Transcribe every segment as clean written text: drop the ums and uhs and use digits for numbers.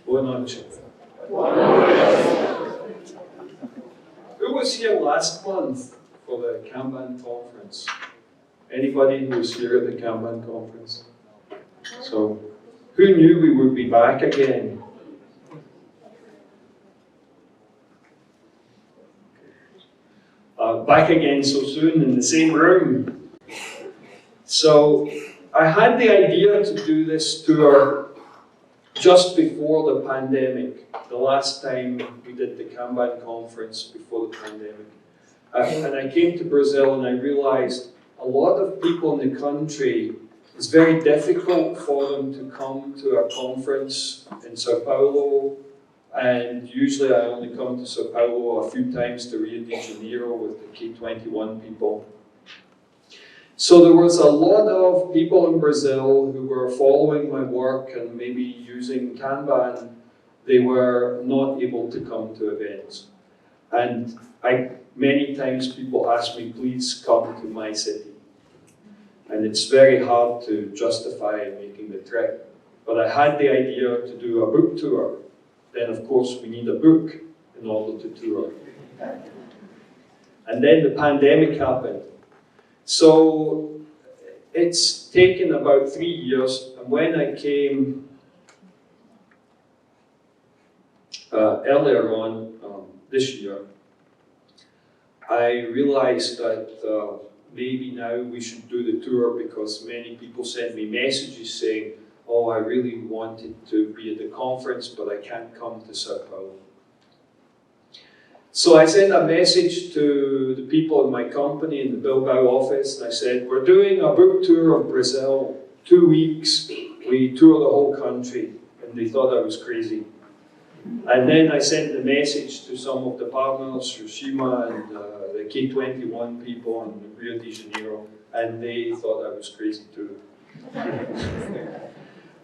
Boa noite. Who was here last month for the Kanban conference? Anybody who was here at the Kanban conference? So, who knew we would be back again? Back again so soon in the same room. So, I had the idea to do this tour just before the pandemic, the last time we did the Kanban conference before the pandemic. And I came to Brazil and I realized a lot of people in the country, it's very difficult for them to come to a conference in Sao Paulo, and usually I only come to Sao Paulo a few times to Rio de Janeiro with the K21 people. So there was a lot of people in Brazil who were following my work and maybe using Kanban. They were not able to come to events. And many times people ask me, please come to my city. And it's very hard to justify making the trip. But I had the idea to do a book tour. Then of course we need a book in order to tour. And then the pandemic happened. So it's taken about 3 years, and when I came earlier on this year, I realized that maybe now we should do the tour because many people sent me messages saying, oh, I really wanted to be at the conference, but I can't come to Sao Paulo. So I sent a message to the people in my company in the Bilbao office, and I said, we're doing a book tour of Brazil, 2 weeks. We tour the whole country, and they thought I was crazy. And then I sent the message to some of the partners, Yoshima and the K21 people in Rio de Janeiro, and they thought I was crazy too.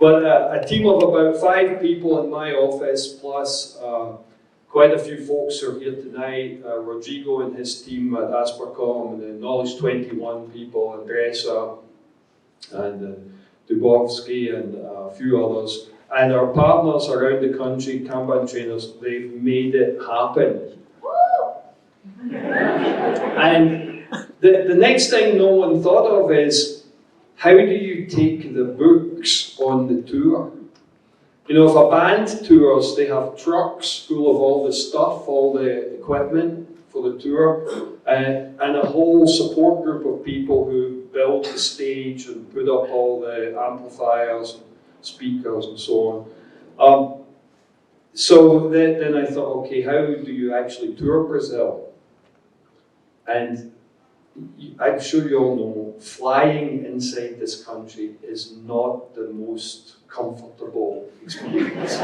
But a team of about 5 people in my office, plus quite a few folks are here tonight. Rodrigo and his team at Aspercom, the Knowledge 21 people, and Terceira, and Dubovsky, and a few others. And our partners around the country, Kanban trainers, they've made it happen. And the next thing no one thought of is, how do you take the books on the tour? You know, if a band tours, they have trucks full of all the stuff, all the equipment for the tour, and a whole support group of people who build the stage and put up all the amplifiers, and speakers and so on. So then I thought, okay, how do you actually tour Brazil? And I'm sure you all know, flying inside this country is not the most comfortable experience.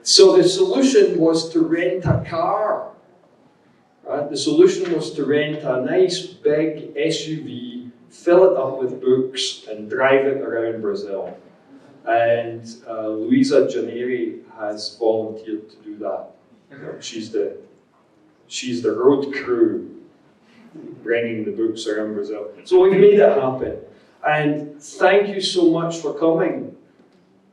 So the solution was to rent a car. Right? The solution was to rent a nice big SUV, fill it up with books, and drive it around Brazil. And Luisa Janeri has volunteered to do that. She's the road crew bringing the books around Brazil. So we made it happen. And thank you so much for coming.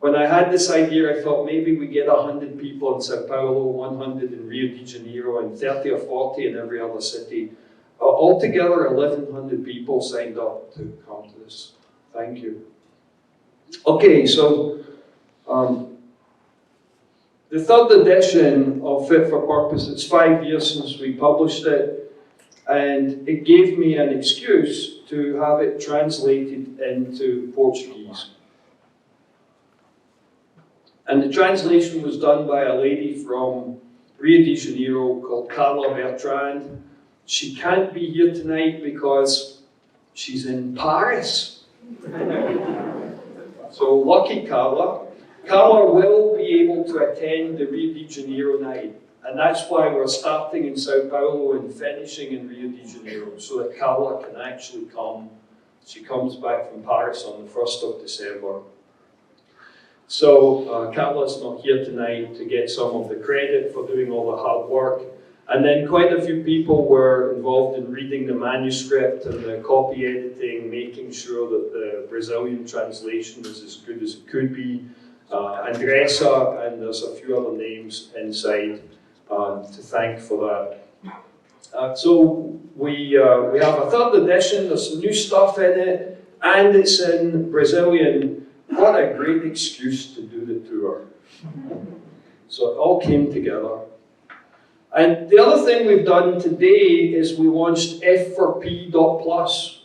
When I had this idea, I thought maybe we get 100 people in Sao Paulo, 100 in Rio de Janeiro, and 30 or 40 in every other city. Altogether, 1,100 people signed up to come to this. Thank you. Okay, so the 3rd edition of Fit for Purpose, it's 5 years since we published it, and it gave me an excuse to have it translated into Portuguese. And the translation was done by a lady from Rio de Janeiro called Carla Bertrand. She can't be here tonight because she's in Paris. So lucky Carla. Carla will be able to attend the Rio de Janeiro night. And that's why we're starting in Sao Paulo and finishing in Rio de Janeiro, so that Carla can actually come. She comes back from Paris on the 1st of December. So Carla's not here tonight to get some of the credit for doing all the hard work. And then quite a few people were involved in reading the manuscript and the copy editing, making sure that the Brazilian translation is as good as it could be. Andressa, and there's a few other names inside to thank for that. So we have a third edition, there's some new stuff in it, and it's in Brazilian. What a great excuse to do the tour. So it all came together. And the other thing we've done today is we launched F4P.plus.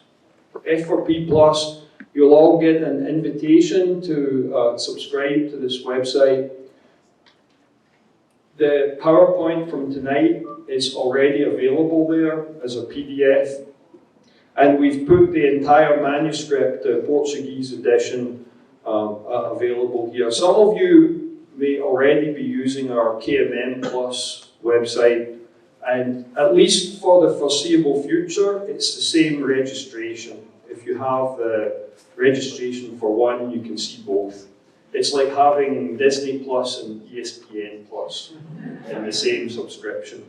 F4P Plus, you'll all get an invitation to subscribe to this website. The PowerPoint from tonight is already available there as a PDF. And we've put the entire manuscript, the Portuguese edition, available here. Some of you may already be using our KMM Plus website, and at least for the foreseeable future, it's the same registration. If you have the registration for one, you can see both. It's like having Disney Plus and ESPN Plus in the same subscription.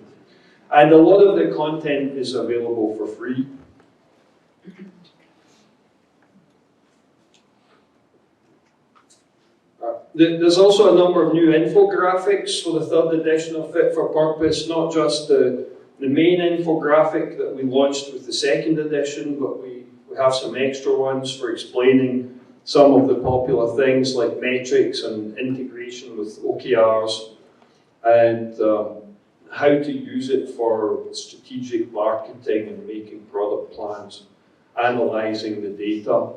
And a lot of the content is available for free. There's also a number of new infographics for the third edition of Fit for Purpose, not just the main infographic that we launched with the second edition, but we have some extra ones for explaining some of the popular things like metrics and integration with OKRs, and how to use it for strategic marketing and making product plans, analyzing the data.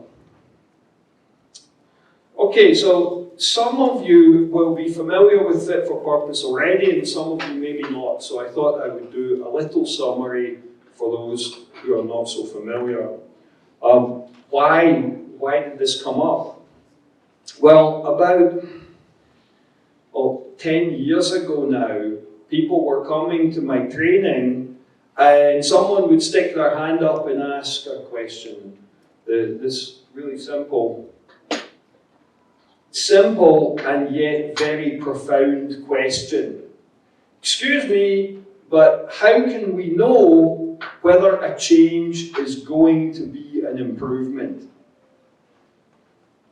Okay, so some of you will be familiar with Fit for Purpose already, and some of you maybe not. So I thought I would do a little summary for those who are not so familiar. Why did this come up? Well, about 10 years ago now, people were coming to my training, and someone would stick their hand up and ask a question. This really simple and yet very profound question. Excuse me, but how can we know whether a change is going to be an improvement?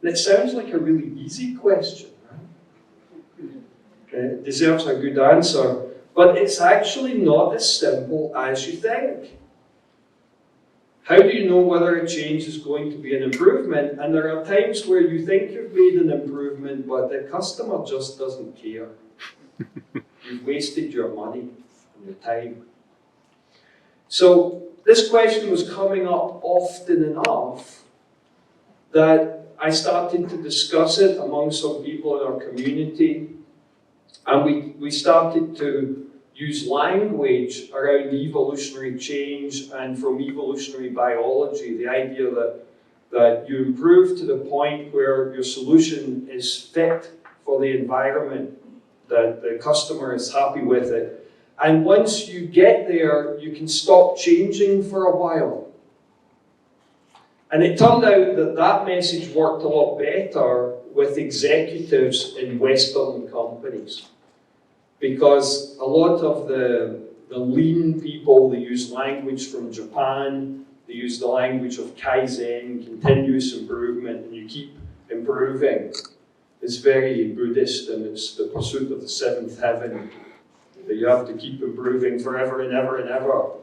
And it sounds like a really easy question, right? It deserves a good answer, but it's actually not as simple as you think. How do you know whether a change is going to be an improvement? And there are times where you think you've made an improvement, but the customer just doesn't care. You've wasted your money and your time. So this question was coming up often enough that I started to discuss it among some people in our community, and we started to use language around evolutionary change and from evolutionary biology, the idea that you improve to the point where your solution is fit for the environment, that the customer is happy with it. And once you get there, you can stop changing for a while. And it turned out that that message worked a lot better with executives in Western companies. Because a lot of the lean people, they use language from Japan, they use the language of Kaizen, continuous improvement, and you keep improving. It's very Buddhist, and it's the pursuit of the seventh heaven, that you have to keep improving forever and ever and ever.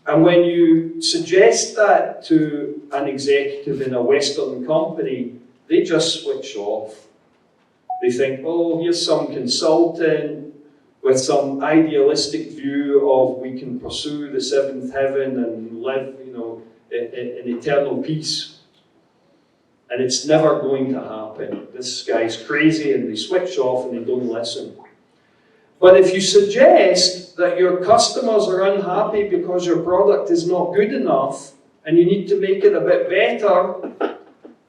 And when you suggest that to an executive in a Western company, they just switch off. They think, oh, here's some consultant with some idealistic view of we can pursue the seventh heaven and live, in eternal peace. And it's never going to happen. This guy's crazy, and they switch off and they don't listen. But if you suggest that your customers are unhappy because your product is not good enough and you need to make it a bit better,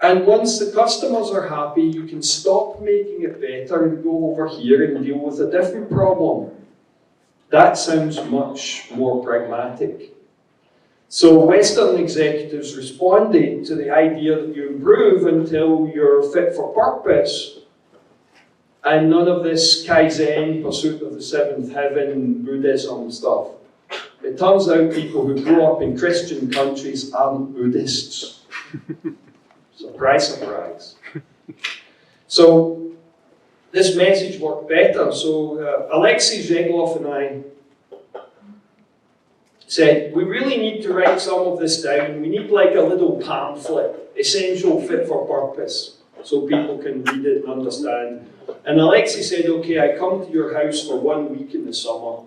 and once the customers are happy, you can stop making it better and go over here and deal with a different problem. That sounds much more pragmatic. So Western executives responded to the idea that you improve until you're fit for purpose, and none of this Kaizen, pursuit of the seventh heaven, Buddhism stuff. It turns out people who grow up in Christian countries aren't Buddhists. Surprise, surprise. So this message worked better. So Alexei Zheglov and I said, we really need to write some of this down. We need like a little pamphlet, essential fit for purpose, so people can read it and understand. And Alexei said, okay, I come to your house for 1 week in the summer,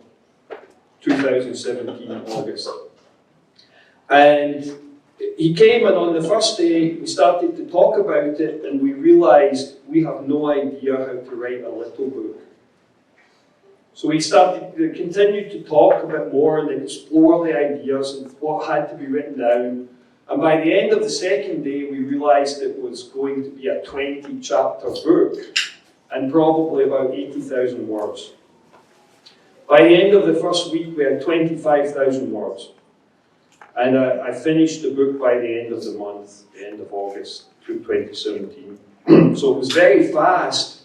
2017, August. And he came, and on the first day, we started to talk about it, and we realized we have no idea how to write a little book. So we started to continue to talk a bit more and explore the ideas and what had to be written down. And by the end of the second day, we realized it was going to be a 20-chapter book and probably about 80,000 words. By the end of the first week, we had 25,000 words. And I finished the book by the end of the month, the end of August 2017. So it was very fast.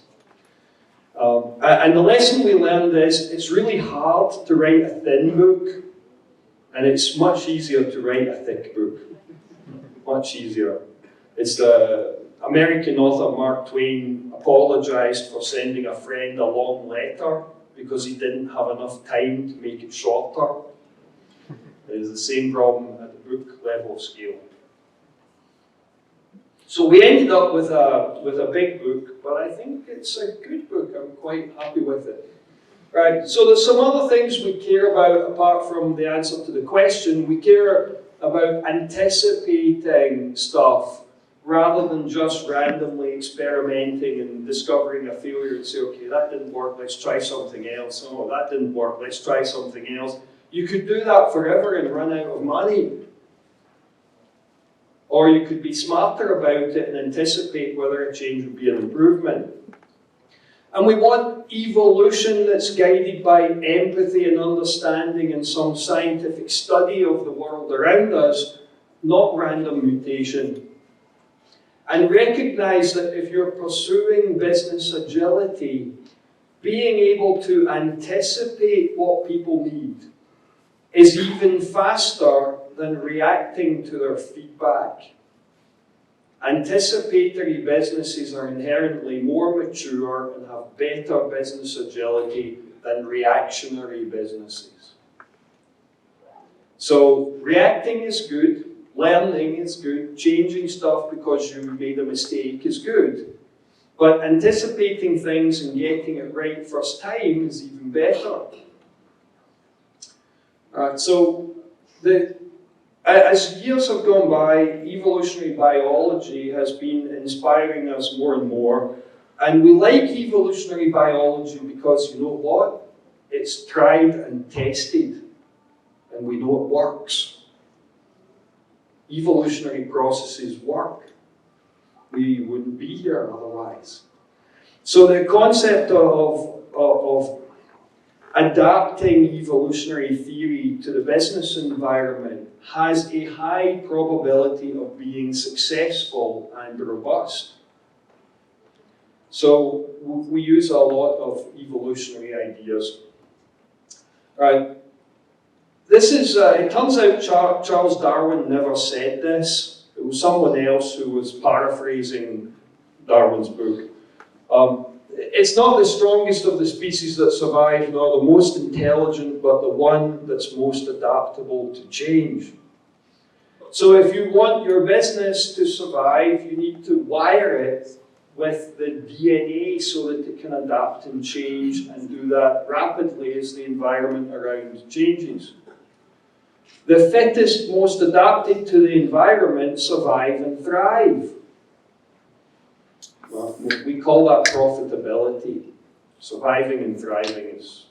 And the lesson we learned is it's really hard to write a thin book, and it's much easier to write a thick book. Much easier. It's the American author Mark Twain apologized for sending a friend a long letter because he didn't have enough time to make it shorter. It's the same problem at the book level scale. So we ended up with a big book, but I think it's a good book. I'm quite happy with it. Right, so there's some other things we care about apart from the answer to the question. We care about anticipating stuff rather than just randomly experimenting and discovering a failure and say, okay, that didn't work, let's try something else. Oh, that didn't work, let's try something else. You could do that forever and run out of money. Or you could be smarter about it and anticipate whether a change would be an improvement. And we want evolution that's guided by empathy and understanding and some scientific study of the world around us, not random mutation. And recognize that if you're pursuing business agility, being able to anticipate what people need is even faster than reacting to their feedback. Anticipatory businesses are inherently more mature and have better business agility than reactionary businesses. So reacting is good, learning is good, changing stuff because you made a mistake is good. But anticipating things and getting it right first time is even better. So as years have gone by, evolutionary biology has been inspiring us more and more. And we like evolutionary biology because, you know what? It's tried and tested, and we know it works. Evolutionary processes work. We wouldn't be here otherwise. So the concept of adapting evolutionary theory to the business environment has a high probability of being successful and robust. So we use a lot of evolutionary ideas. Right. This is, it turns out Charles Darwin never said this. It was someone else who was paraphrasing Darwin's book. It's not the strongest of the species that survive, nor the most intelligent, but the one that's most adaptable to change. So if you want your business to survive, you need to wire it with the DNA so that it can adapt and change and do that rapidly as the environment around changes. The fittest, most adapted to the environment survive and thrive. Well, we call that profitability. Surviving and thriving is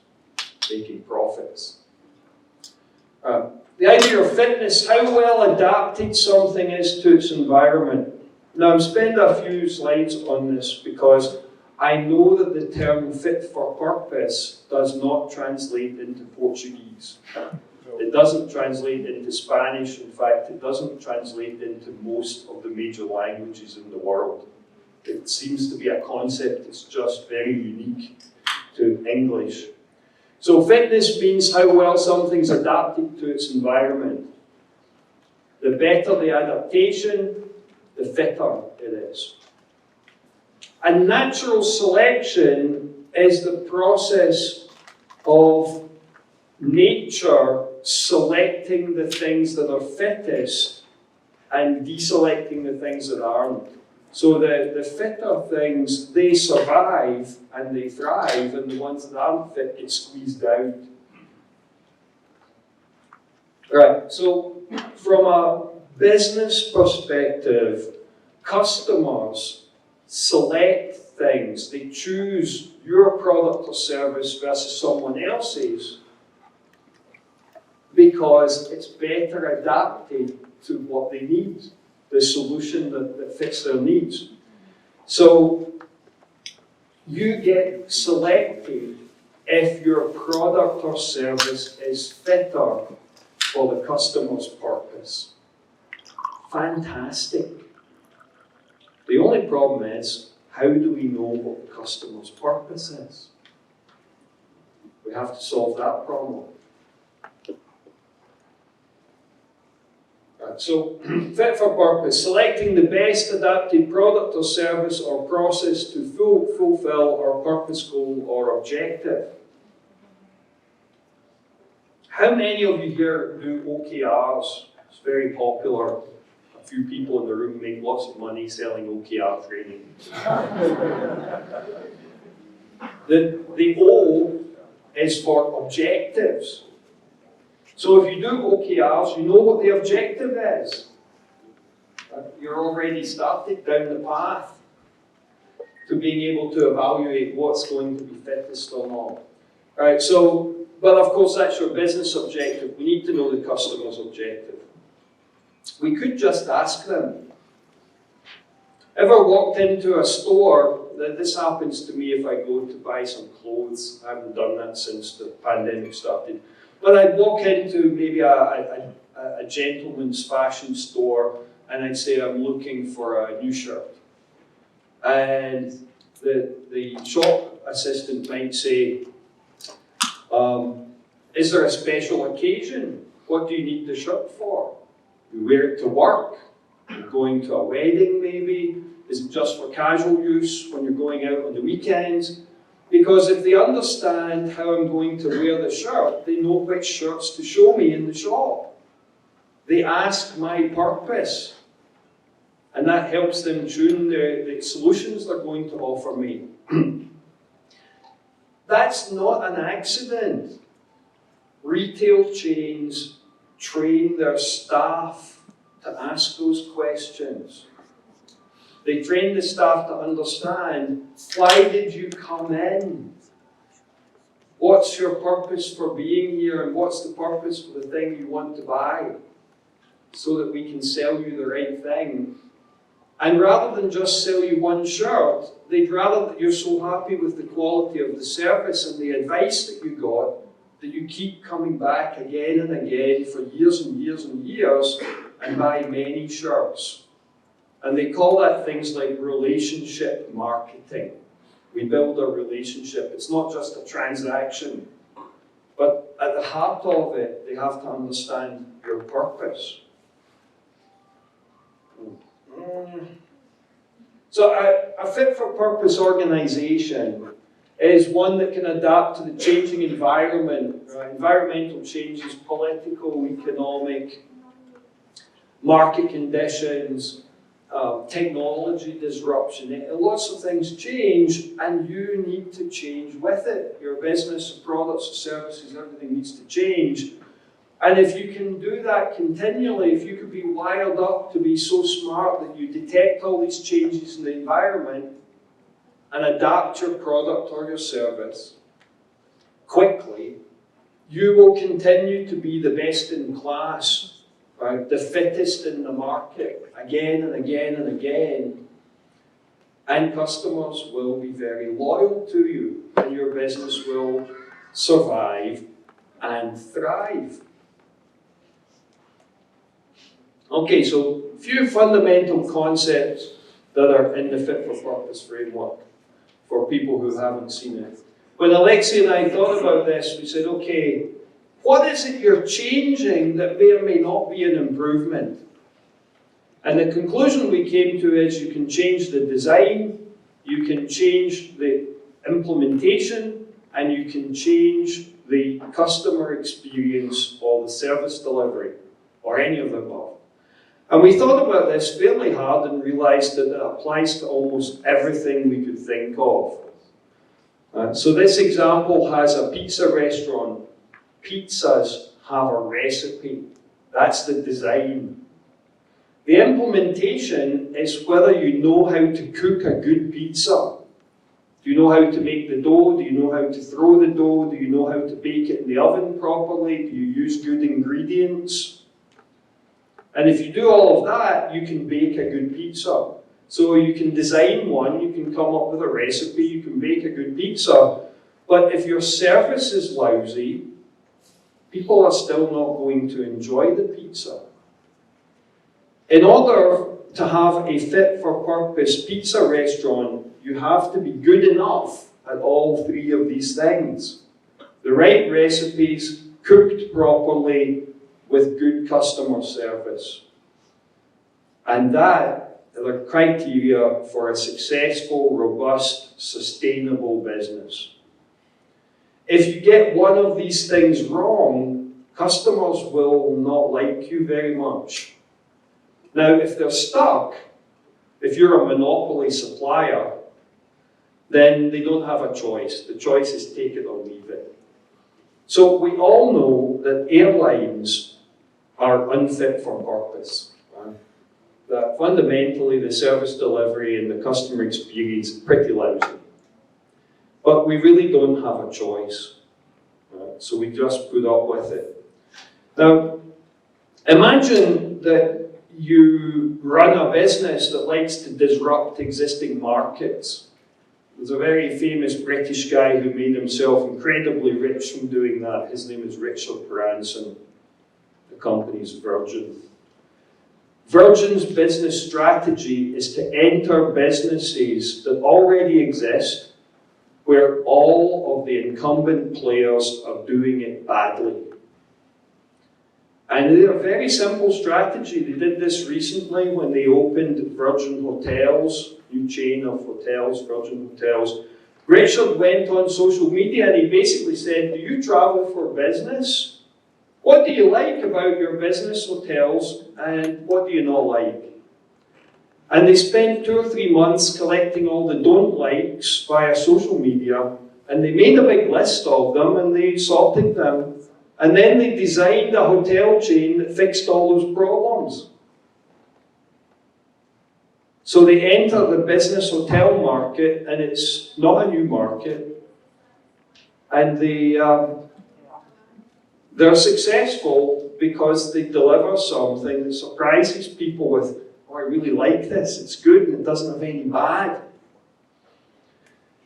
making profits. The idea of fitness, how well adapted something is to its environment. Now, I'm spending a few slides on this because I know that the term fit for purpose does not translate into Portuguese. It doesn't translate into Spanish. In fact, it doesn't translate into most of the major languages in the world. It seems to be a concept that's just very unique to English. So fitness means how well something's adapted to its environment. The better the adaptation, the fitter it is. And natural selection is the process of nature selecting the things that are fittest and deselecting the things that aren't. So the fitter things, they survive and they thrive, and the ones that aren't fit get squeezed out. Right, so from a business perspective, customers select things. They choose your product or service versus someone else's because it's better adapted to what they need, the solution that fits their needs. So you get selected if your product or service is fitter for the customer's purpose. Fantastic. The only problem is, how do we know what the customer's purpose is? We have to solve that problem. Right, so, fit for purpose, selecting the best adapted product or service or process to fulfill our purpose, goal, or objective. How many of you here do OKRs? It's very popular. A few people in the room make lots of money selling OKR training. The O is for objectives. So if you do OKRs, you know what the objective is. You're already started down the path to being able to evaluate what's going to be fittest or not. Right, so, but of course that's your business objective. We need to know the customer's objective. We could just ask them. Ever walked into a store? This happens to me if I go to buy some clothes. I haven't done that since the pandemic started. But I'd walk into maybe a gentleman's fashion store and I'd say I'm looking for a new shirt. And the shop assistant might say, is there a special occasion? What do you need the shirt for? You wear it to work? You're going to a wedding maybe? Is it just for casual use when you're going out on the weekends? Because if they understand how I'm going to wear the shirt, they know which shirts to show me in the shop. They ask my purpose. And that helps them tune the solutions they're going to offer me. That's not an accident. Retail chains train their staff to ask those questions. They train the staff to understand, why did you come in? What's your purpose for being here, and what's the purpose for the thing you want to buy? So that we can sell you the right thing. And rather than just sell you one shirt, they'd rather that you're so happy with the quality of the service and the advice that you got, that you keep coming back again and again for years and years and years and buy many shirts. And they call that things like relationship marketing. We build a relationship. It's not just a transaction. But at the heart of it, they have to understand your purpose. So a fit-for-purpose organization is one that can adapt to the changing environment, environmental changes, political, economic, market conditions, technology disruption. Lots of things change, and you need to change with it. Your business, products, services, everything needs to change. And if you can do that continually, if you could be wired up to be so smart that you detect all these changes in the environment and adapt your product or your service quickly, you will continue to be the best in class, right? The fittest in the market, again and again and again. And customers will be very loyal to you, and your business will survive and thrive. Okay, so a few fundamental concepts that are in the fit-for-purpose framework for people who haven't seen it. When Alexei and I thought about this, we said, okay, what is it you're changing that may or may not be an improvement? And the conclusion we came to is you can change the design, you can change the implementation, and you can change the customer experience or the service delivery, or any of the above. And we thought about this fairly hard and realized that it applies to almost everything we could think of. So this example has a pizza restaurant. Pizzas have a recipe. That's the design. The implementation is whether you know how to cook a good pizza. Do you know how to make the dough? Do you know how to throw the dough? Do you know how to bake it in the oven properly? Do you use good ingredients? And if you do all of that, you can bake a good pizza. So you can design one, you can come up with a recipe, you can bake a good pizza. But if your service is lousy, people are still not going to enjoy the pizza. In order to have a fit-for-purpose pizza restaurant, you have to be good enough at all three of these things. The right recipes, cooked properly, with good customer service. And that are the criteria for a successful, robust, sustainable business. If you get one of these things wrong, customers will not like you very much. Now, if they're stuck, if you're a monopoly supplier, then they don't have a choice. The choice is take it or leave it. So we all know that airlines are unfit for purpose. That fundamentally the service delivery and the customer experience is pretty lousy. But we really don't have a choice. So we just put up with it. Now, imagine that you run a business that likes to disrupt existing markets. There's a very famous British guy who made himself incredibly rich from doing that. His name is Richard Branson. The company's Virgin. Virgin's business strategy is to enter businesses that already exist, where all of the incumbent players are doing it badly. And they're a very simple strategy. They did this recently when they opened Virgin Hotels, new chain of hotels, Virgin Hotels. Richard went on social media and he basically said, do you travel for business? What do you like about your business hotels and what do you not like? And they spent 2 or 3 months collecting all the don't likes via social media, and they made a big list of them and they sorted them, and then they designed a hotel chain that fixed all those problems. So they enter the business hotel market, and it's not a new market, and they're successful because they deliver something that surprises people with, oh, I really like this, it's good and it doesn't have any bad.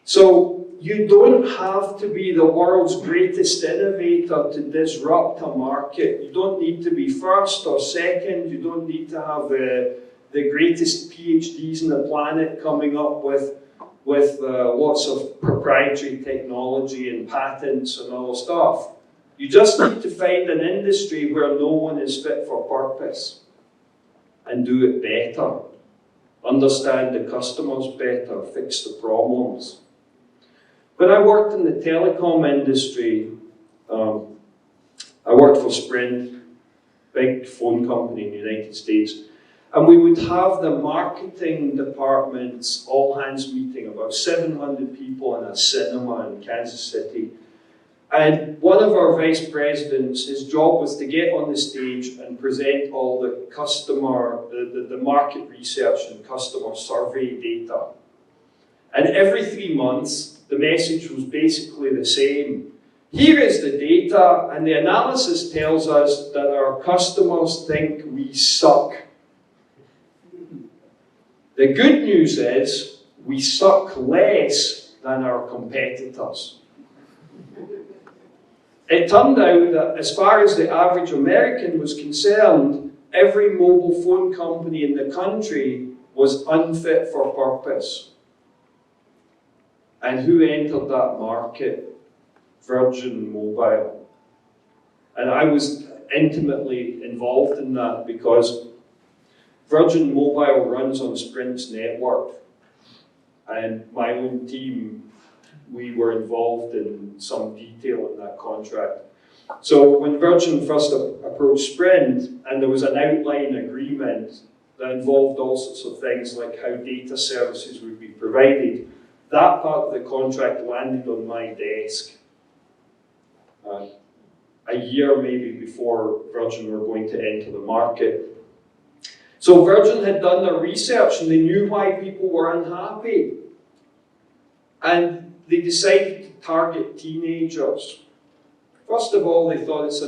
So you don't have to be the world's greatest innovator to disrupt a market. You don't need to be first or second, you don't need to have the greatest PhDs on the planet coming up with lots of proprietary technology and patents and all stuff. You just need to find an industry where no one is fit for purpose and do it better. Understand the customers better, fix the problems. When I worked in the telecom industry, I worked for Sprint, big phone company in the United States, and we would have the marketing department's all-hands meeting, about 700 people in a cinema in Kansas City. And one of our vice presidents, his job was to get on the stage and present all the customer, the market research and customer survey data. And every 3 months, the message was basically the same. Here is the data, and the analysis tells us that our customers think we suck. The good news is, we suck less than our competitors. It turned out that as far as the average American was concerned, every mobile phone company in the country was unfit for purpose. And who entered that market? Virgin Mobile. And I was intimately involved in that because Virgin Mobile runs on Sprint's network. And my own team, we were involved in some detail in that contract. So when Virgin first approached Sprint, and there was an outline agreement that involved all sorts of things like how data services would be provided, that part of the contract landed on my desk a year maybe before Virgin were going to enter the market. So Virgin had done their research and they knew why people were unhappy. And they decided to target teenagers. First of all, they thought it's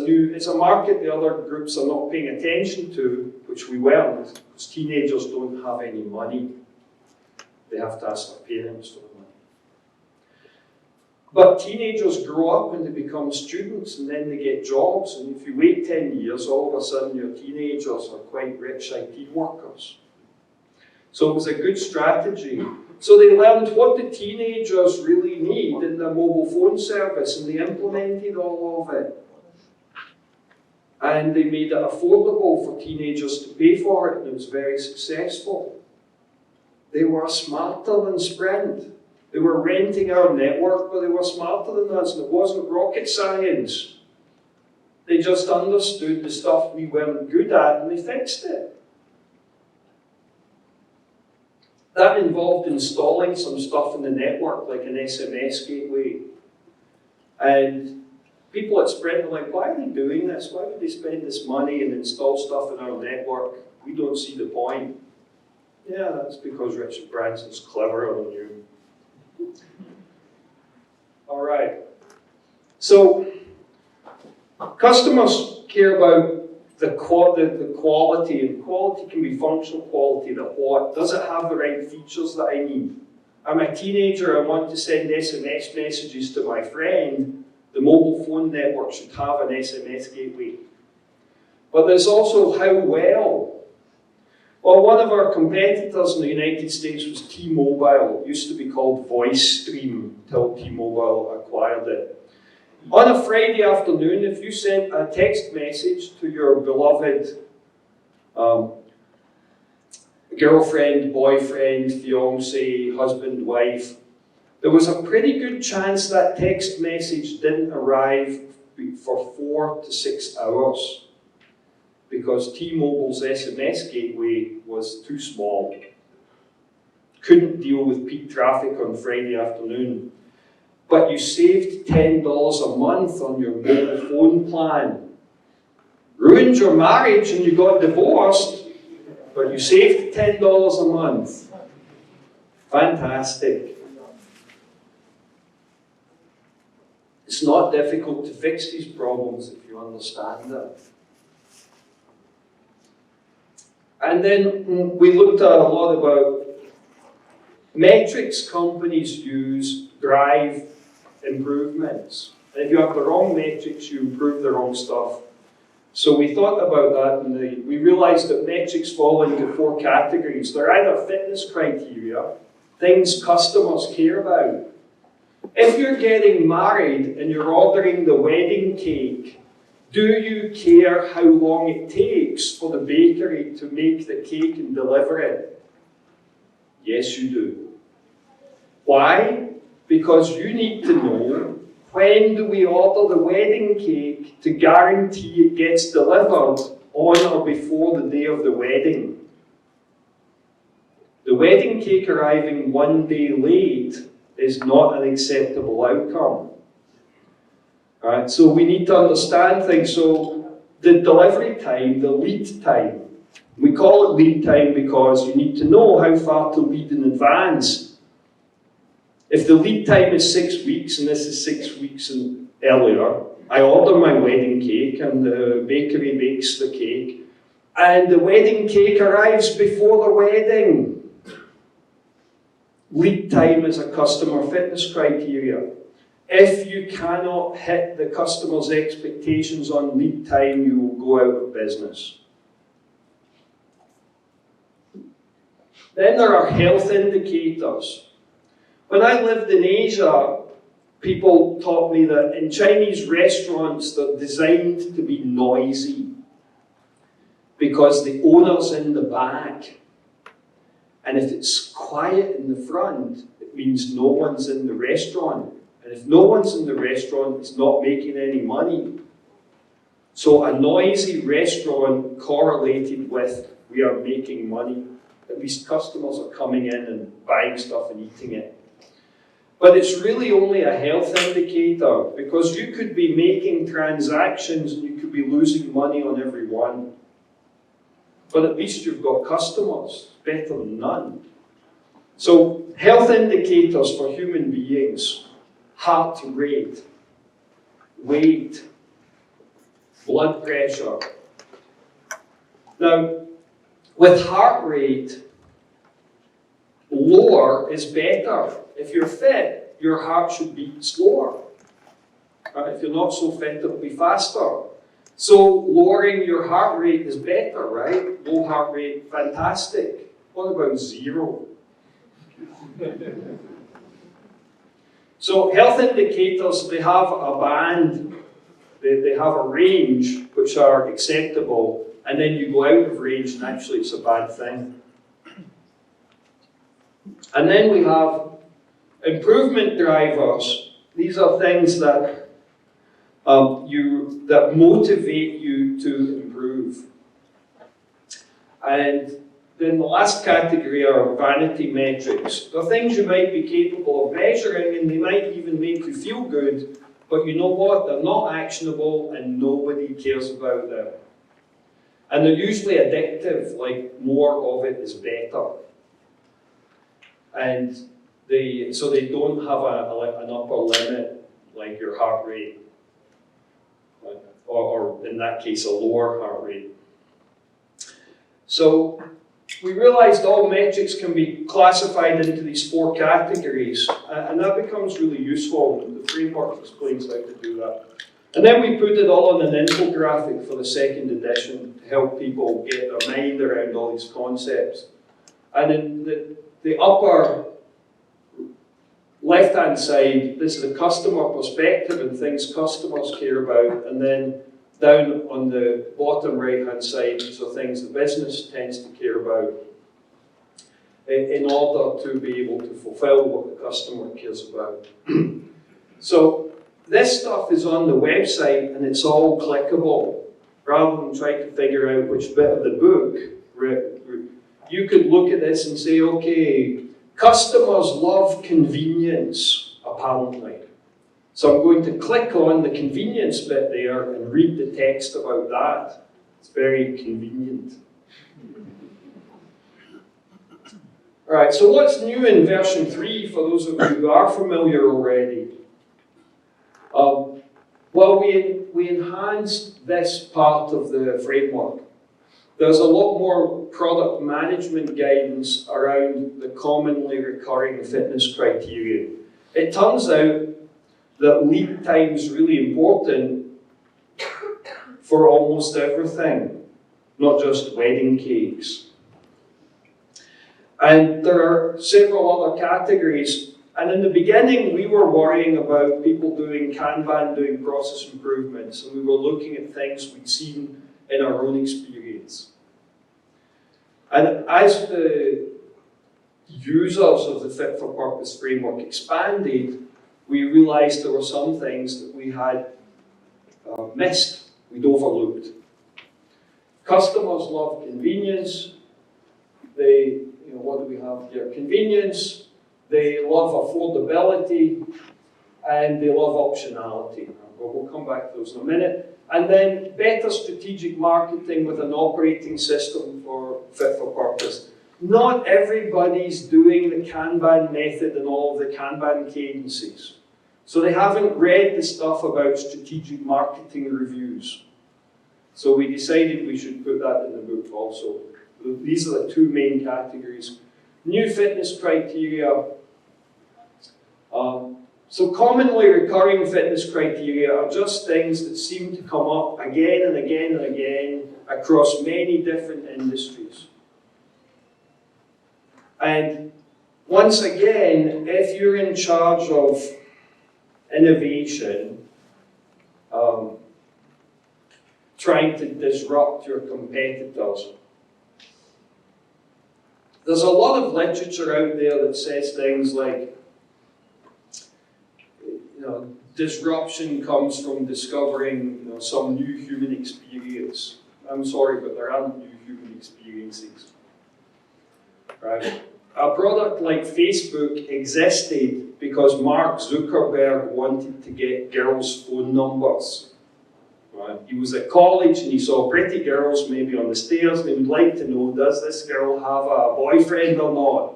a market the other groups are not paying attention to, which we weren't, because teenagers don't have any money. They have to ask their parents for the money. But teenagers grow up and they become students and then they get jobs, and if you wait 10 years, all of a sudden your teenagers are quite rich IT workers. So it was a good strategy. So they learned what the teenagers really need in their mobile phone service, and they implemented all of it. And they made it affordable for teenagers to pay for it, and it was very successful. They were smarter than Sprint. They were renting our network, but they were smarter than us, and it wasn't rocket science. They just understood the stuff we weren't good at, and they fixed it. That involved installing some stuff in the network, like an SMS gateway. And people at Sprint were like, why are they doing this? Why would they spend this money and install stuff in our network? We don't see the point. Yeah, that's because Richard Branson's cleverer than you. All right. So, customers care about the quality, and quality can be functional quality, the what. Does it have the right features that I need? I'm a teenager, I want to send SMS messages to my friend. The mobile phone network should have an SMS gateway. But there's also how well. Well, one of our competitors in the United States was T-Mobile. It used to be called VoiceStream until T-Mobile acquired it. On a Friday afternoon, if you sent a text message to your beloved girlfriend, boyfriend, fiance, husband, wife, there was a pretty good chance that text message didn't arrive for 4 to 6 hours because T-Mobile's SMS gateway was too small. Couldn't deal with peak traffic on Friday afternoon. But you saved $10 a month on your mobile phone plan. Ruined your marriage and you got divorced, but you saved $10 a month. Fantastic. It's not difficult to fix these problems if you understand it. And then we looked at a lot about metrics companies use drive improvements. And if you have the wrong metrics, you improve the wrong stuff. So we thought about that, and we realized that metrics fall into 4 categories. They're either fitness criteria, things customers care about. If you're getting married and you're ordering the wedding cake, do you care how long it takes for the bakery to make the cake and deliver it? Yes, you do. Why? Because you need to know when do we order the wedding cake to guarantee it gets delivered on or before the day of the wedding. The wedding cake arriving 1 day late is not an acceptable outcome. Right, so we need to understand things. So the delivery time, the lead time, we call it lead time because you need to know how far to lead in advance. If the lead time is 6 weeks, and this is 6 weeks earlier, I order my wedding cake and the bakery bakes the cake, and the wedding cake arrives before the wedding. Lead time is a customer fitness criteria. If you cannot hit the customer's expectations on lead time, you will go out of business. Then there are health indicators. When I lived in Asia, people taught me that in Chinese restaurants, they're designed to be noisy because the owner's in the back. And if it's quiet in the front, it means no one's in the restaurant. And if no one's in the restaurant, it's not making any money. So a noisy restaurant correlated with we are making money. At least customers are coming in and buying stuff and eating it. But it's really only a health indicator, because you could be making transactions and you could be losing money on every one. But at least you've got customers. Better than none. So health indicators for human beings: heart rate, weight, blood pressure. Now, with heart rate, lower is better. If you're fit, your heart should beat slower. Right? If you're not so fit, it'll be faster. So lowering your heart rate is better, right? Low heart rate, fantastic. What about 0? So health indicators, they have a band, they have a range which are acceptable, and then you go out of range and actually it's a bad thing. And then we have improvement drivers. These are things that that motivate you to improve. And then the last category are vanity metrics. They're things you might be capable of measuring, and they might even make you feel good, but you know what? They're not actionable and nobody cares about them. And they're usually addictive, like more of it is better. And so they don't have an upper limit, like your heart rate, or in that case, a lower heart rate. So we realized all metrics can be classified into these 4 categories, and that becomes really useful. The framework explains how to do that. And then we put it all on an infographic for the 2nd edition to help people get their mind around all these concepts. And in the upper left-hand side, this is the customer perspective and things customers care about, and then down on the bottom right-hand side, these are things the business tends to care about in order to be able to fulfill what the customer cares about. So this stuff is on the website and it's all clickable. Rather than trying to figure out which bit of the book, you could look at this and say, okay, customers love convenience, apparently. So I'm going to click on the convenience bit there and read the text about that. It's very convenient. All right, so what's new in version 3 for those of you who are familiar already? Well, we enhanced this part of the framework. There's a lot more product management guidance around the commonly recurring fitness criteria. It turns out that lead time is really important for almost everything, not just wedding cakes. And there are several other categories. And in the beginning, we were worrying about people doing Kanban, doing process improvements, and we were looking at things we'd seen in our own experience. And as the users of the Fit for Purpose framework expanded, we realized there were some things that we had missed, we'd overlooked. Customers love convenience. What do we have here? Convenience, they love affordability, and they love optionality. We'll come back to those in a minute. And then better strategic marketing with an operating system for Fit for Purpose. Not everybody's doing the Kanban method and all of the Kanban cadences. So they haven't read the stuff about strategic marketing reviews. So we decided we should put that in the book also. These are the 2 main categories. New fitness criteria. So commonly recurring fitness criteria are just things that seem to come up again and again and again across many different industries. And once again, if you're in charge of innovation, trying to disrupt your competitors, There's a lot of literature out there that says things like, disruption comes from discovering some new human experience. I'm sorry, but there aren't new human experiences. Right? A product like Facebook existed because Mark Zuckerberg wanted to get girls' phone numbers. Right? He was at college and he saw pretty girls maybe on the stairs and he would like to know, does this girl have a boyfriend or not?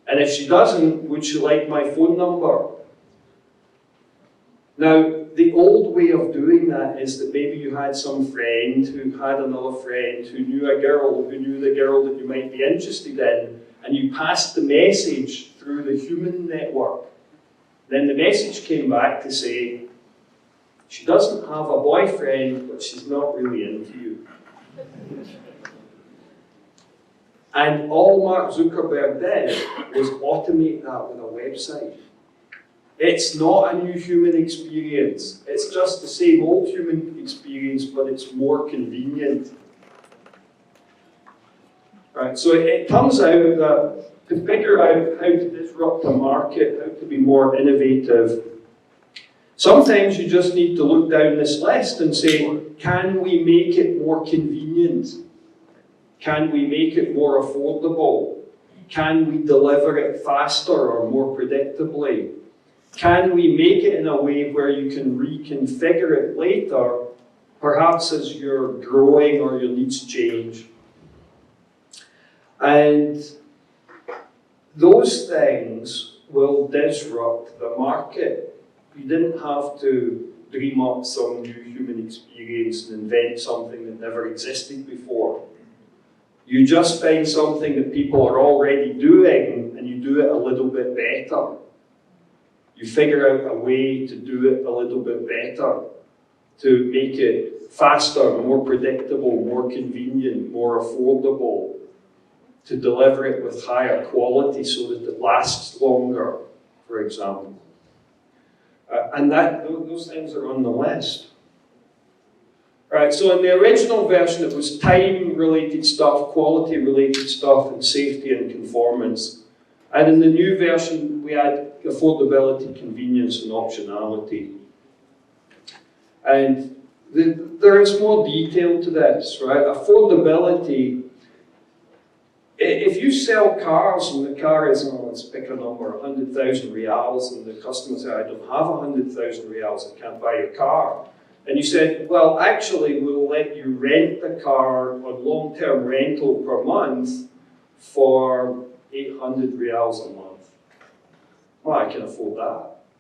And if she doesn't, would she like my phone number? Now, the old way of doing that is that maybe you had some friend who had another friend who knew a girl who knew the girl that you might be interested in, and you passed the message through the human network. Then the message came back to say, she doesn't have a boyfriend, but she's not really into you. And all Mark Zuckerberg did was automate that with a website. It's not a new human experience. It's just the same old human experience, but it's more convenient. Right, so it turns out that to figure out how to disrupt the market, how to be more innovative, sometimes you just need to look down this list and say, can we make it more convenient? Can we make it more affordable? Can we deliver it faster or more predictably? Can we make it in a way where you can reconfigure it later, perhaps as you're growing or your needs change? And those things will disrupt the market. You didn't have to dream up some new human experience and invent something that never existed before. You just find something that people are already doing and you do it a little bit better. You figure out a way to do it a little bit better, to make it faster, more predictable, more convenient, more affordable, to deliver it with higher quality so that it lasts longer, for example. And those things are on the list. Right, so in the original version it was time-related stuff, quality-related stuff, and safety and conformance. And in the new version we add affordability, convenience, and optionality. And there is more detail to this, right? Affordability, if you sell cars and the car is, let's pick a number, 100,000 reals, and the customer says, I don't have 100,000 reals, I can't buy your car. And you said, well, actually, we'll let you rent the car on long-term rental per month for 800 reals a month. Well, I can afford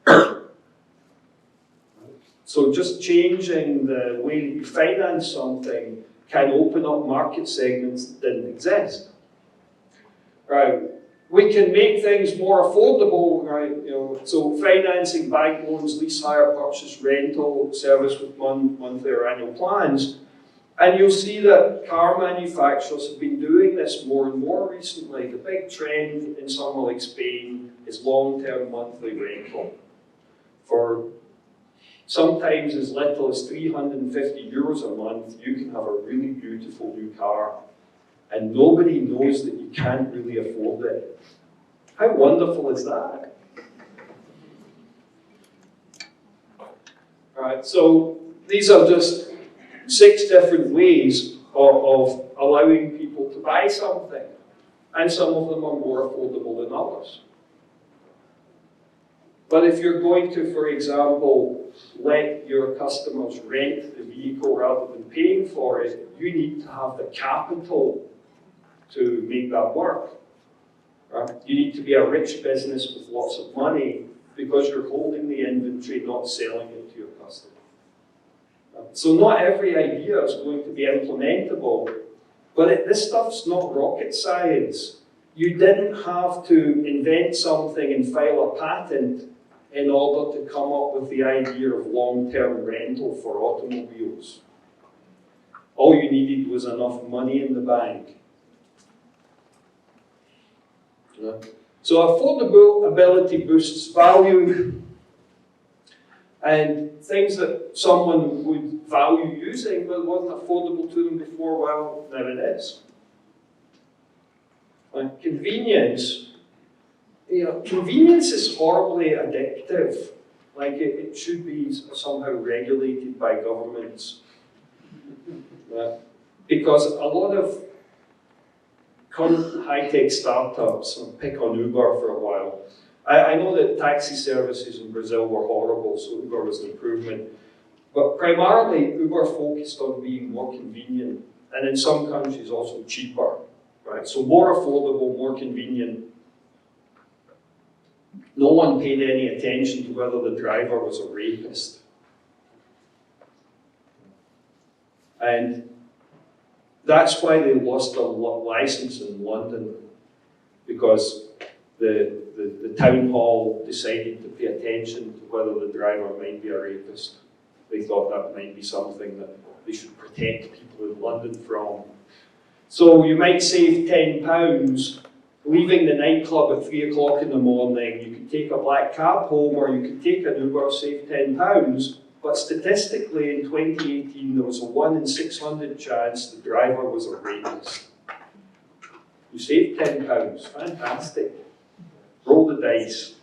that. So just changing the way that you finance something can open up market segments that didn't exist. Right. We can make things more affordable, right? So financing, bank loans, lease, hire, purchase, rental, service with monthly or annual plans. And you'll see that car manufacturers have been doing this more and more recently. The big trend in somewhere like Spain is long-term monthly rental. For sometimes as little as 350 euros a month, you can have a really beautiful new car. And nobody knows that you can't really afford it. How wonderful is that? All right, so these are just 6 different ways of allowing people to buy something. And some of them are more affordable than others. But if you're going to, for example, let your customers rent the vehicle rather than paying for it, you need to have the capital to make that work. Right? You need to be a rich business with lots of money because you're holding the inventory, not selling it to your customer. So not every idea is going to be implementable, but this stuff's not rocket science. You didn't have to invent something and file a patent in order to come up with the idea of long-term rental for automobiles. All you needed was enough money in the bank. So affordability boosts value, and things that someone would value using but wasn't affordable to them before, well, now it is. Convenience, convenience is horribly addictive. Like it should be somehow regulated by governments. Because a lot of current high-tech startups, I'll pick on Uber for a while. I know that taxi services in Brazil were horrible, so Uber was an improvement. But primarily, Uber focused on being more convenient, and in some countries also cheaper. Right? So more affordable, more convenient. No one paid any attention to whether the driver was a rapist. And that's why they lost a license in London, because the town hall decided to pay attention to whether the driver might be a rapist. They thought that might be something that they should protect people in London from. So you might save £10 leaving the nightclub at 3 o'clock in the morning. You could take a black cab home, or you could take an Uber, save £10. But statistically, in 2018, there was a 1 in 600 chance the driver was a rapist. You saved £10. Fantastic. Roll the dice.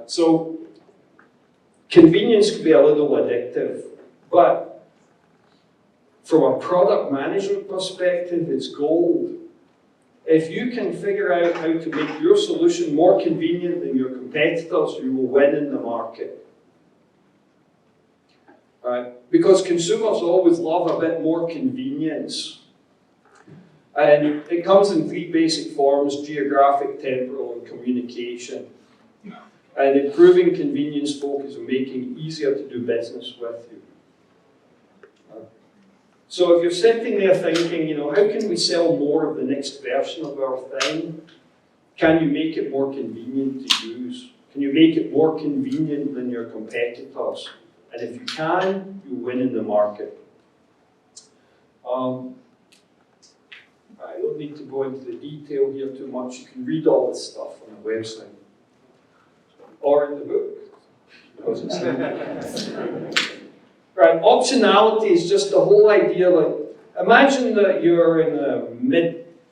So convenience can be a little addictive, but from a product management perspective, it's gold. If you can figure out how to make your solution more convenient than your competitors, you will win in the market. Because consumers always love a bit more convenience. And it comes in 3 basic forms: geographic, temporal, and communication. And improving convenience focus on making it easier to do business with you. So if you're sitting there thinking, how can we sell more of the next version of our thing? Can you make it more convenient to use? Can you make it more convenient than your competitors? And if you can, you win in the market. I don't need to go into the detail here too much. You can read all this stuff on the website. Or in the book. Because it's Right, optionality is just the whole idea, like, imagine that you're in the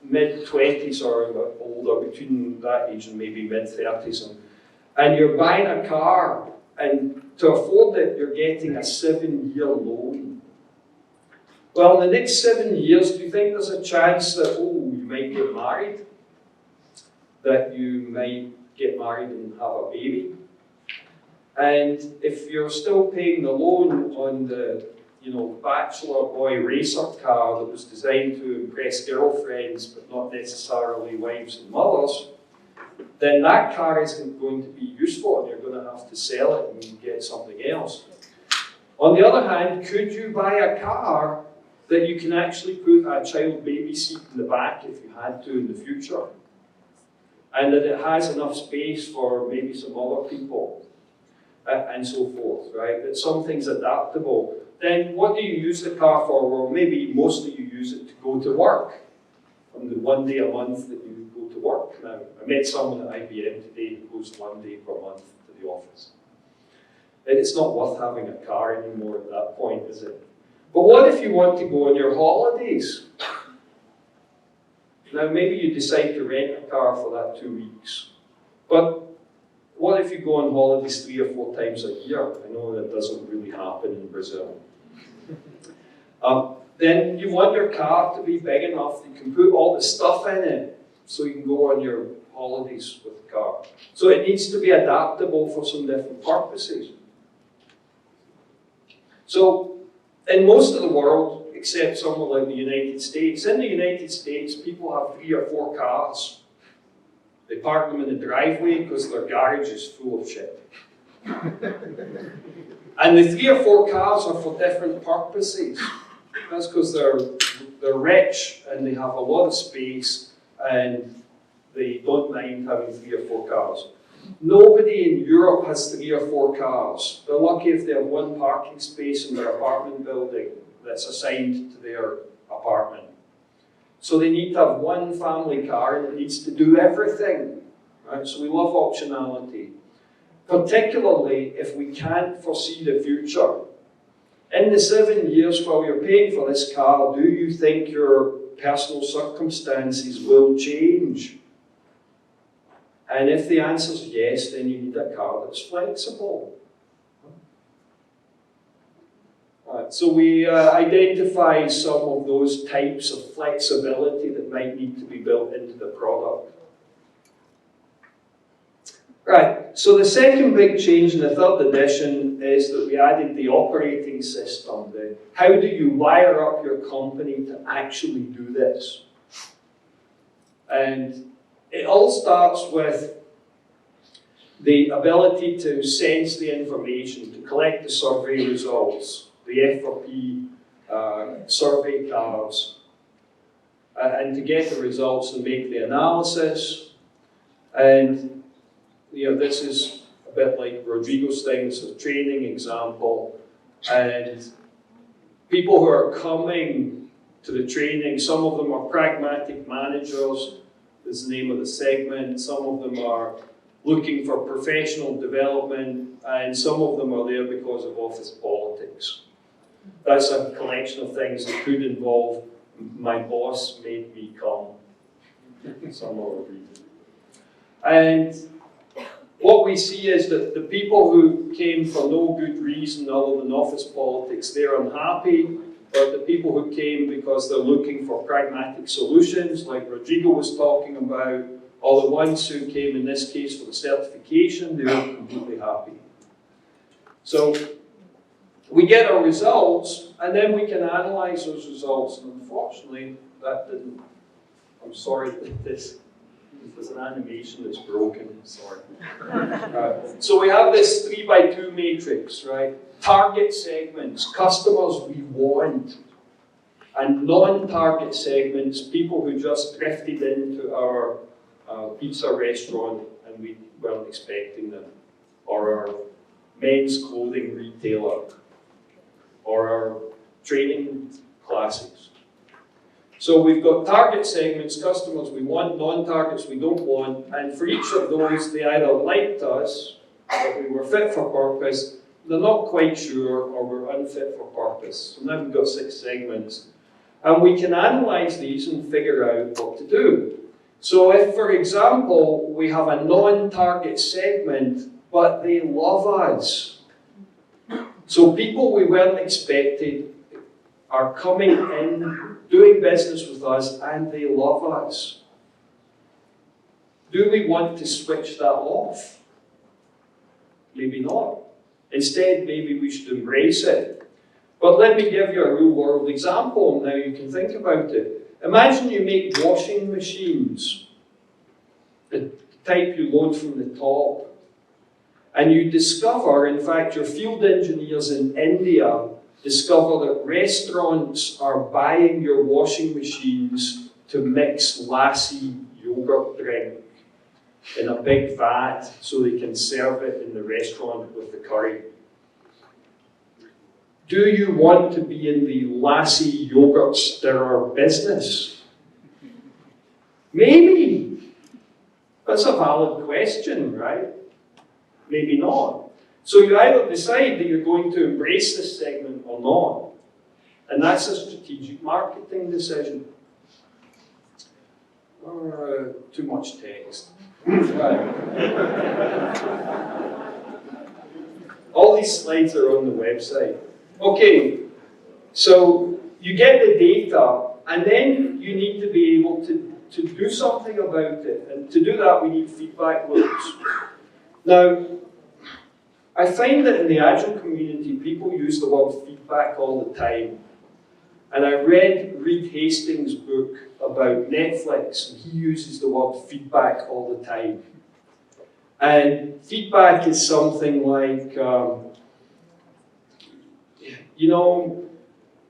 mid-20s or older, between that age and maybe mid-30s, and you're buying a car, and to afford it, you're getting a 7-year loan. Well, in the next 7 years, do you think there's a chance that, you might get married? That you might get married and have a baby? And if you're still paying the loan on the, bachelor boy racer car that was designed to impress girlfriends, but not necessarily wives and mothers, then that car isn't going to be useful, and you're going to have to sell it and get something else. On the other hand, could you buy a car that you can actually put a child baby seat in the back if you had to in the future? And that it has enough space for maybe some other people? And so forth, right? That something's adaptable. Then what do you use the car for? Well, maybe mostly you use it to go to work. On the 1 day a month that you go to work. Now, I met someone at IBM today who goes 1 day per month to the office. And it's not worth having a car anymore at that point, is it? But what if you want to go on your holidays? Now, maybe you decide to rent a car for that 2 weeks. But what if you go on holidays 3 or 4 times a year? I know that doesn't really happen in Brazil. Then you want your car to be big enough that you can put all the stuff in it so you can go on your holidays with the car. So it needs to be adaptable for some different purposes. So in most of the world, except somewhere like the United States, in the United States, people have 3 or 4 cars. They park them in the driveway because their garage is full of shit. And the 3 or 4 cars are for different purposes. That's because they're rich and they have a lot of space and they don't mind having 3 or 4 cars. Nobody in Europe has 3 or 4 cars. They're lucky if they have 1 parking space in their apartment building that's assigned to their apartment. So they need to have 1 family car and it needs to do everything. Right? So we love optionality. Particularly if we can't foresee the future. In the 7 years while you're paying for this car, do you think your personal circumstances will change? And if the answer is yes, then you need a car that's flexible. Right, so we identify some of those types of flexibility that might need to be built into the product. Right, so the second big change in the third edition is that we added the operating system. How do you wire up your company to actually do this? And it all starts with the ability to sense the information, to collect the survey results, the F4P survey cards, and to get the results and make the analysis. And this is a bit like Rodrigo's thing, it's a training example. And people who are coming to the training, some of them are pragmatic managers, is the name of the segment. Some of them are looking for professional development, and some of them are there because of office politics. That's a collection of things that could involve my boss made me come. Some other reason. And what we see is that the people who came for no good reason other than office politics, they're unhappy. But the people who came because they're looking for pragmatic solutions, like Rodrigo was talking about, or the ones who came in this case for the certification, they're completely happy. So we get our results, and then we can analyze those results. And unfortunately, that didn't. I'm sorry that this is an animation that's broken. Sorry. So we have this 3x2 matrix, right? Target segments, customers we want, and non-target segments, people who just drifted into our pizza restaurant and we weren't expecting them, or our men's clothing retailer, or our training classes. So we've got target segments, customers we want, non-targets we don't want, and for each of those, they either liked us, or we were fit for purpose, they're not quite sure, or we're unfit for purpose. So now we've got 6 segments. And we can analyze these and figure out what to do. So if, for example, we have a non-target segment, but they love us. So people we weren't expecting are coming in, doing business with us, and they love us. Do we want to switch that off? Maybe not. Instead, maybe we should embrace it. But let me give you a real-world example, now you can think about it. Imagine you make washing machines, the type you load from the top, and you discover, in fact, your field engineers in India discover that restaurants are buying your washing machines to mix lassi yogurt drink in a big vat so they can serve it in the restaurant with the curry. Do you want to be in the lassi yogurt stirrer business? Maybe. That's a valid question, right? Maybe not. So you either decide that you're going to embrace this segment or not. And that's a strategic marketing decision. Too much text. Right. All these slides are on the website. Okay, so you get the data, and then you need to be able to do something about it. And to do that, we need feedback loops. Now, I find that in the Agile community, people use the word feedback all the time. And I read Reed Hastings' book about Netflix, and he uses the word feedback all the time. And feedback is something like,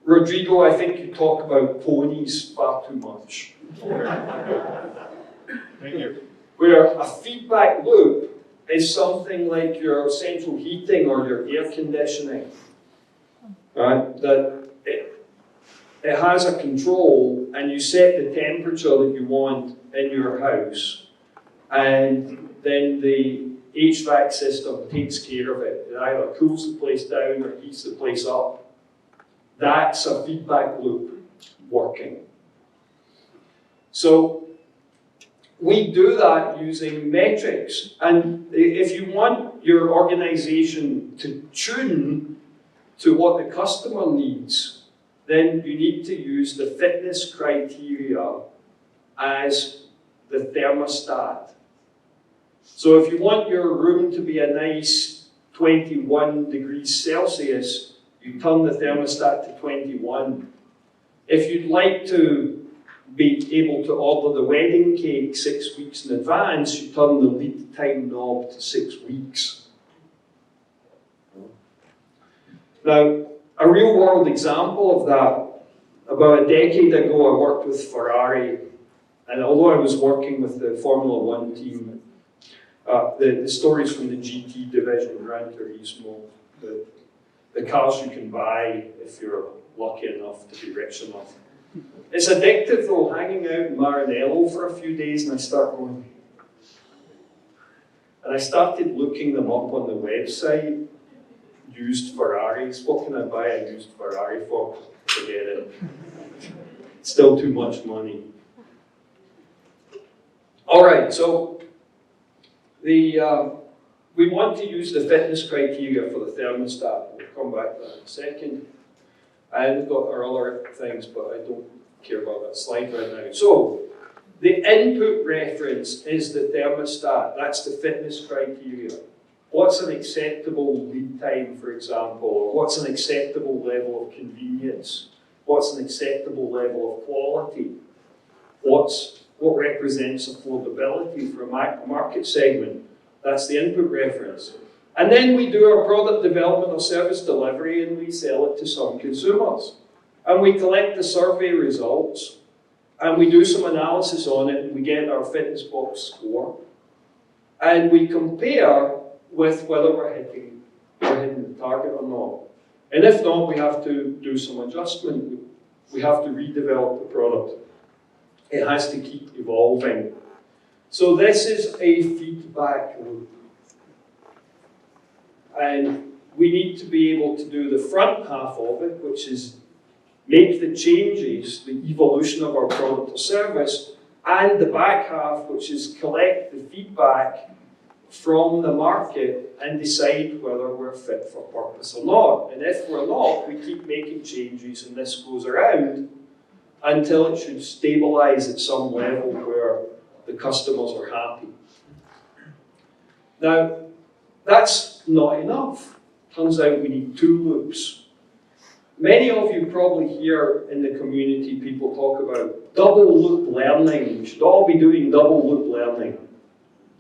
Rodrigo, I think you talk about ponies far too much. Thank you. Where a feedback loop is something like your central heating or your air conditioning, right? That it has a control, and you set the temperature that you want in your house, and then the HVAC system takes care of it. It either cools the place down or heats the place up. That's a feedback loop working. So we do that using metrics. And if you want your organization to tune to what the customer needs, then you need to use the fitness criteria as the thermostat. So if you want your room to be a nice 21 degrees Celsius, you turn the thermostat to 21. If you'd like to be able to order the wedding cake 6 weeks in advance, you turn the lead time knob to 6 weeks. Now, a real world example of that, about a decade ago I worked with Ferrari, and although I was working with the Formula One team, the stories from the GT division, Gran Turismo, the cars you can buy if you're lucky enough to be rich enough. It's addictive though, hanging out in Maranello for a few days, and I start going. And I started looking them up on the website, used Ferraris. What can I buy a used Ferrari for? Forget it. Still too much money. All right, so we want to use the fitness criteria for the thermostat. We'll come back to that in a second. And we've got our other things, but I don't care about that slide right now. So, the input reference is the thermostat. That's the fitness criteria. What's an acceptable lead time, for example? Or what's an acceptable level of convenience? What's an acceptable level of quality? What represents affordability for a market segment? That's the input reference. And then we do our product development or service delivery and we sell it to some consumers. And we collect the survey results and we do some analysis on it and we get our fitness box score. And we compare with whether we're hitting the target or not. And if not, we have to do some adjustment. We have to redevelop the product. It has to keep evolving. So this is a feedback loop. And we need to be able to do the front half of it, which is make the changes, the evolution of our product or service, and the back half, which is collect the feedback from the market and decide whether we're fit for purpose or not. And if we're not, we keep making changes, and this goes around until it should stabilize at some level where the customers are happy. Now, that's not enough. Turns out we need 2 loops. Many of you probably hear in the community people talk about double loop learning. We should all be doing double loop learning.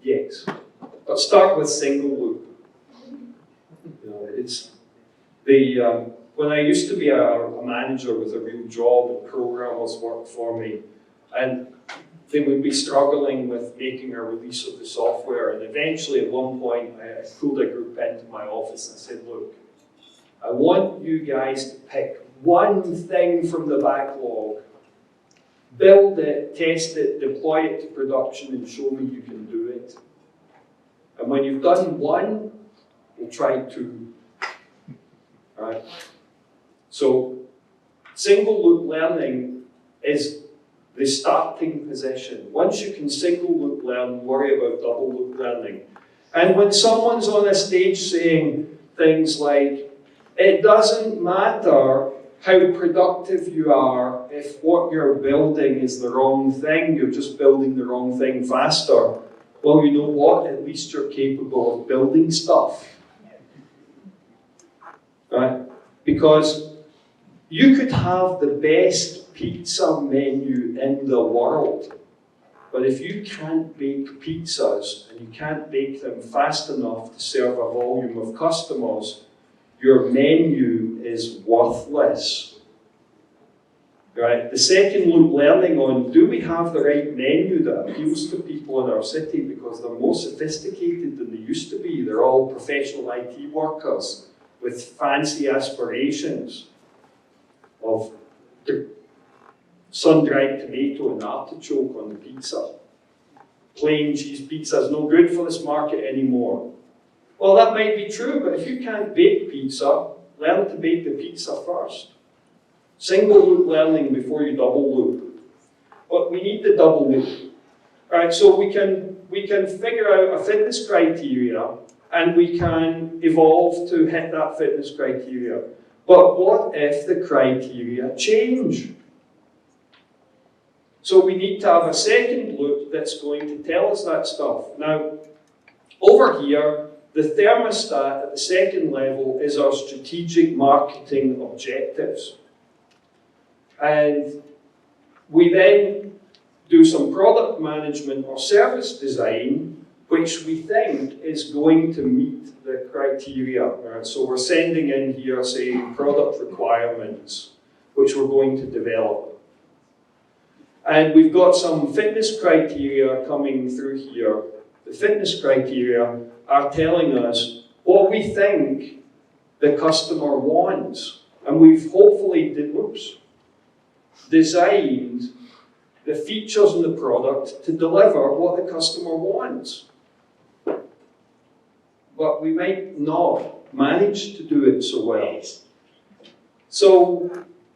Yes. But start with single loop. You know, it's when I used to be a manager with a real job and programmers worked for me, and they would be struggling with making a release of the software, and eventually at one point I pulled a group into my office and said, look, I want you guys to pick one thing from the backlog, build it, test it, deploy it to production and show me you can do it. And when you've done 1, we'll try 2. Right? So single loop learning is the starting position. Once you can single loop learn, worry about double loop learning. And when someone's on a stage saying things like, it doesn't matter how productive you are if what you're building is the wrong thing, you're just building the wrong thing faster. Well, you know what? At least you're capable of building stuff. Right? Because you could have the best pizza menu in the world, but if you can't bake pizzas and you can't bake them fast enough to serve a volume of customers, your menu is worthless. Right? The second loop learning on, do we have the right menu that appeals to people in our city, because they're more sophisticated than they used to be. They're all professional IT workers with fancy aspirations of sun-dried tomato and artichoke on the pizza. Plain cheese pizza is no good for this market anymore. Well, that might be true, but if you can't bake pizza, learn to bake the pizza first. Single loop learning before you double loop. but we need the double loop. Right, so we can figure out a fitness criteria and we can evolve to hit that fitness criteria. But what if the criteria change? So we need to have a second loop that's going to tell us that stuff. Now, over here, the thermostat at the second level is our strategic marketing objectives. And we then do some product management or service design, which we think is going to meet the criteria. Right? So we're sending in here, say, product requirements, which we're going to develop. And we've got some fitness criteria coming through here. The fitness criteria are telling us what we think the customer wants. And we've hopefully designed the features in the product to deliver what the customer wants. But we might not manage to do it so well. So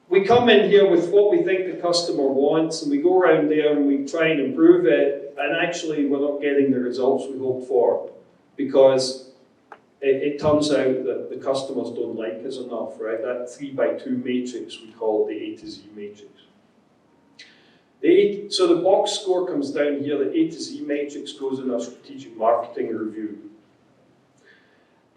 we come in here with what we think the customer wants, and we go around there and we try and improve it, and actually we're not getting the results we hoped for, because it turns out that the customers don't like us enough, right? That 3x2 matrix, we call it the A to Z matrix. So the box score comes down here, the A to Z matrix goes in our strategic marketing review.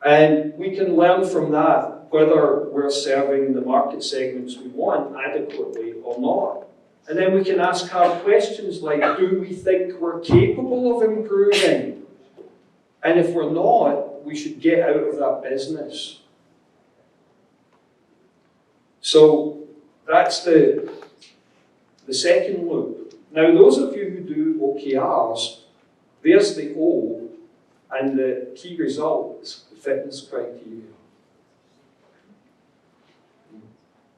And we can learn from that whether we're serving the market segments we want adequately or not. And then we can ask hard questions like, do we think we're capable of improving? And if we're not, we should get out of that business. So that's the second loop. Now, those of you who do OKRs, there's the O, and the key result is the fitness criteria.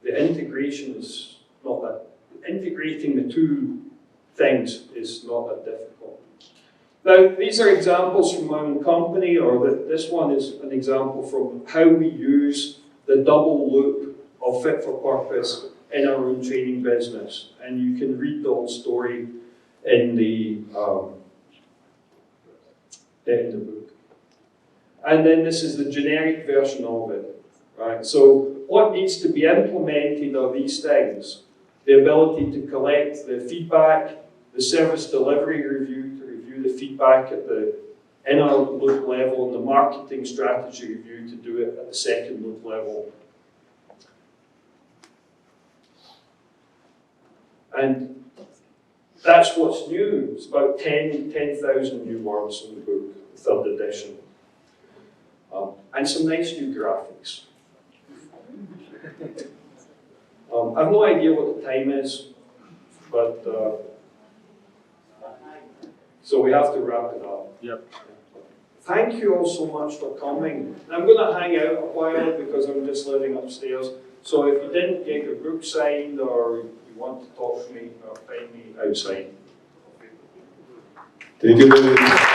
The integration is not that, integrating the two things is not that difficult. Now, these are examples from my own company, or this one is an example from how we use the double loop of fit for purpose in our own training business. And you can read the whole story in the book. And then this is the generic version of it, right? So what needs to be implemented are these things. The ability to collect the feedback, the service delivery review, to review the feedback at the inner loop level, and the marketing strategy review to do it at the second loop level. And that's what's new. It's about 10,000 new words in the book, the third edition. And some nice new graphics. I've no idea what the time is, but so we have to wrap it up. Yep. Thank you all so much for coming. I'm going to hang out a while because I'm just living upstairs. So if you didn't get your book signed or you want to talk to me, find me outside. Thank you very much.